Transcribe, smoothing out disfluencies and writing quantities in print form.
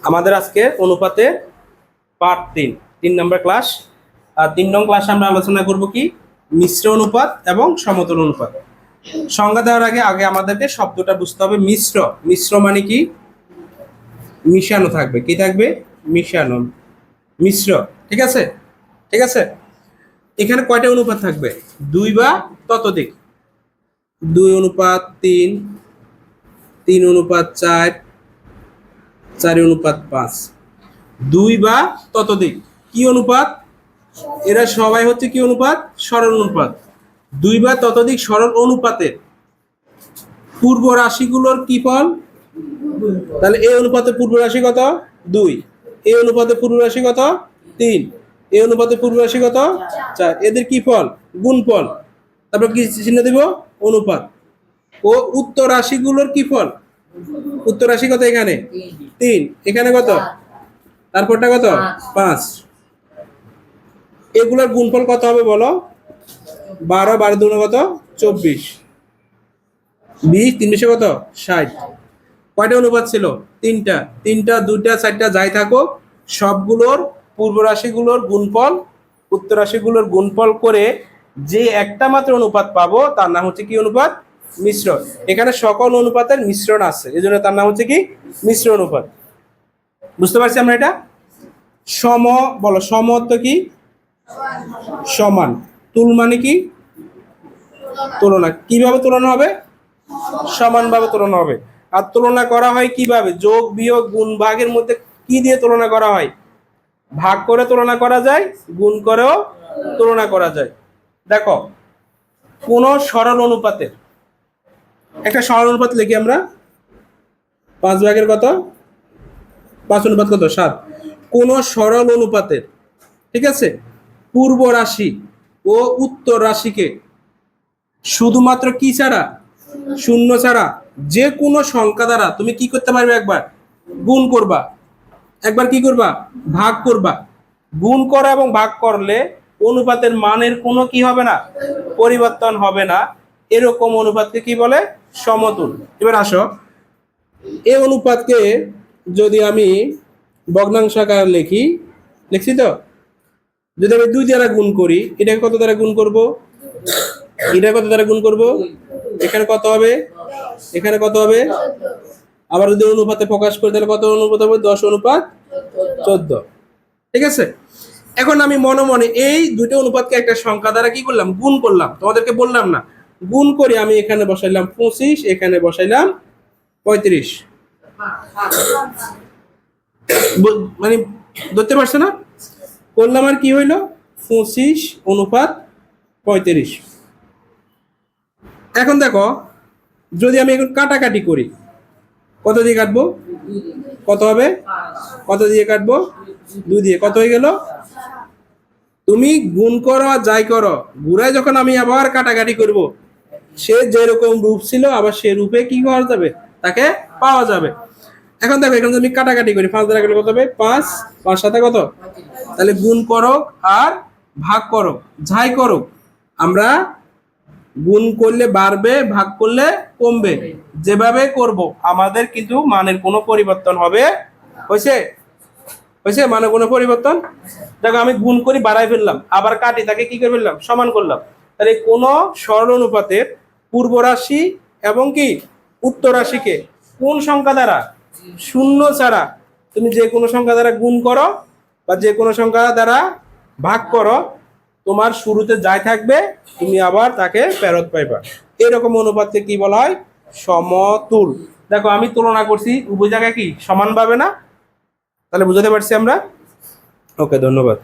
আমাদের আজকে অনুপাতে পার্ট 3 নম্বর ক্লাস। আর 3 নং ক্লাসে আমরা আলোচনা করব কি মিশ্র অনুপাত এবং সমতল অনুপাত। সংজ্ঞা দেওয়ার আগে আগে আমাদেরকে শব্দটা বুঝতে হবে। মিশ্র, মিশ্র মানে কি? মিশানো থাকবে। কি থাকবে? মিশানো, মিশ্র। ঠিক আছে, ঠিক আছে। এখানে কয়টা অনুপাত থাকবে? 2 বা ততোধিক। 2:3, 3:4, 4:5। 2 বা ততোধিক কি অনুপাত? এরা সবাই হচ্ছে কি অনুপাত? সরল অনুপাত। 2 বা ততোধিক সরল অনুপাতের পূর্ব রাশিগুলোর কি ফল? তাহলে এই অনুপাতের পূর্ব রাশি কত? 2। এই অনুপাতের পূর্ব রাশি কত? 3। এই অনুপাতের পূর্ব রাশি কত? 4। এদের কি ফল? গুণফল। তারপর কি চিহ্ন দেব? অনুপাত। ও উত্তর রাশিগুলোর কি ফল? উত্তর রাশি কত? এখানে 3, এখানে কত? তারপরটা কত? 5। এগুলোর গুণফল কত হবে বলো? 12, 12 দুগুণ কত? 24, 20, 3 কত? 60। কয়টা অনুপাত ছিল? 3টা। 3টা, 2টা, 4টা যাই থাকুক, সবগুলোর পূর্ব রাশিগুলোর গুণফল উত্তর রাশিগুলোর গুণফল করে যে একটা মাত্র অনুপাত পাবো তার নাম হচ্ছে কি অনুপাত? মিশ্র। এখানে সকল অনুপাতের মিশ্রণ আছে, এই জন্য তার নাম হচ্ছে কি মিশ্র অনুপাত। বুঝতে পারছি আমরা এটা? সম বলো, সম অর্থ কি? সমান। তুল মানে কি? তুলনা। কিভাবে তুলনা হবে? সমানভাবে তুলনা হবে। আর তুলনা করা হয় কিভাবে? যোগ, বিয়োগ, গুণ, ভাগের মধ্যে কি দিয়ে তুলনা করা হয়? ভাগ করে তুলনা করা যায়, গুণ করেও তুলনা করা যায়। দেখো, কোন সরল অনুপাতের একটা সরল অনুপাত লিখি আমরা। 5 ভাগের কত? 5 অনুপাত কত? 7। কোন সরল অনুপাতের, ঠিক আছে, পূর্ব রাশি ও উত্তর রাশিকে শুধুমাত্র কি ছাড়া? শূন্য ছাড়া যে কোনো সংখ্যা দ্বারা তুমি কি করতে পারবে? একবার গুণ করবা, একবার কি করবা? ভাগ করবা। গুণ করা এবং ভাগ করলে অনুপাতের মানের কোনো কি হবে না? পরিবর্তন হবে না। এরকম অনুপাতকে কি বলে? সমতুল। এবার আসো, এই অনুপাতকে যদি আমি ভগ্নাংশ আকারে লিখি, লিখছি তো? যদি আমি 2 দ্বারা গুণ করি, এটাকে কত দ্বারা গুণ করব? এটা কত দ্বারা গুণ করব? এখানে কত হবে? এখানে কত হবে? আবার যদি অনুপাতে প্রকাশ করি তাহলে কত অনুপাত হবে? 10:14। ঠিক আছে। এখন আমি মনে মনে এই দুটো অনুপাতকে একটা সংখ্যা দ্বারা কি করলাম? গুণ করলাম। তোমাদেরকে বললাম না? গুণ করে আমি এখানে বসাইলাম 25, এখানে বসাইলাম 35। মানে ধরতে পারছো না? করলাম আর কি হইলো? 25:35। এখন দেখো, যদি আমি এখন কাটাকাটি করি, কত দিয়ে কাটবো? কত হবে? কত দিয়ে কাটবো? 2 দিয়ে। কত হয়ে গেল? তুমি গুণ করো আর যাই করো, ঘুরায় যখন আমি আবার কাটাকাটি করব, সে যেরকম রূপ ছিল আবার সে রূপে কি করা যাবে? তাকে পাওয়া যাবে। এখন দেখো, এখানে যদি কাটাকাটি করি, 5 দ্বারা গেলে কত হবে? 5, 5 সাথে কত? তাহলে গুণ করো আর ভাগ করো, যাই করো, আমরা গুণ করলে বাড়বে, ভাগ করলে কমবে। যেভাবে করব আমাদের কিন্তু মানের কোনো পরিবর্তন হবে? হয়েছে? হয়েছে? মানে কোনো পরিবর্তন? দেখো, আমি গুণ করি, বাড়াই ফেললাম, আবার কাটি, তাকে কি করে ফেললাম? সমান করলাম। তাহলে কোন সরল অনুপাতের পূর্ব রাশি এবং কি উত্তর রাশিকে কোন সংখ্যা দ্বারা? শূন্য ছাড়া তুমি যে কোনো সংখ্যা দ্বারা গুণ করো বা যে কোনো সংখ্যা দ্বারা ভাগ করো, তোমার শুরুতে যাই থাকবে তুমি আবার তাকে ফেরত পাইবা। এরকম অনুপাতকে কি বলা হয়? সমতুল। দেখো, আমি তুলনা করছি, উভয় জায়গায় কি সমান পাবে না? তাহলে বুঝাতে পারছি আমরা? ওকে, ধন্যবাদ।